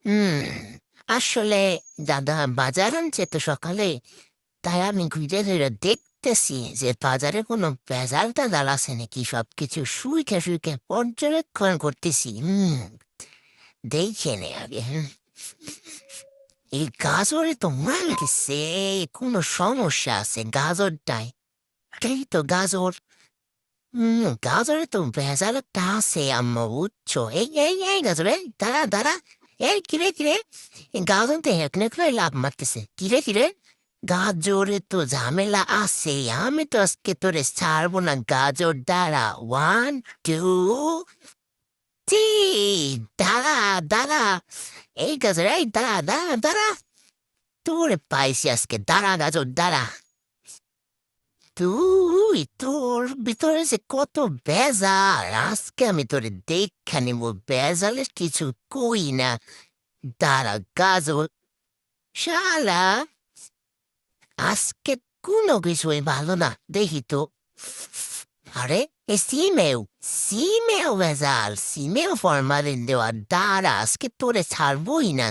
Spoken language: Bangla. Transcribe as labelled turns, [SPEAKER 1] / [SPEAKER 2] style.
[SPEAKER 1] হুম, আসলে দাদা বাজার আনছে তো সকালে, তাই আমি ঘুরে ঘুরে দেখতেছি যে বাজারে কোনো ভেজাল টেজাল আছে নাকি, সবকিছু শুইকে শুইকে পর্যবেক্ষণ করতেছি। দেখে নে আগে। এই গাজরে তো মার গেছে, কোনো সমস্যা আছে গাজরটায়। এই তো গাজর। গাজরে তো ভেজাল একটা আছে আম্মা, বুঝছো? এই গাজর, এই দাঁড়া দাঁড়া। এই কিরে কিরে, এই গাজর তো হেঁকনে করে লাভ মারতেছে। কিরে গাজরে তো ঝামেলা আছে, আমি তো আজকে তোরে ছাড়বো না। গাজর দাঁড়া, 1 2 দাঁড়া দাঁড়া। এই গাজর, এই দাঁড়া দাঁড়া দাঁড়া। তোরে পাইছি আজকে, দাঁড়া গাজর দাঁড়া। তোর ভিতরে যে কত বেজাল, আজকে আমি তোরে দেখা নিব। বেজালের কিছু কই না। দাঁড়া গাজর, শালা আজকে কোনো কিছুই ভালো না, দেখি তো। আরে এ সিমেও ভেজাল, সিমেও ফরমালিন দেওয়া। দাঁড়া আজকে তোরে ছাড়বই না।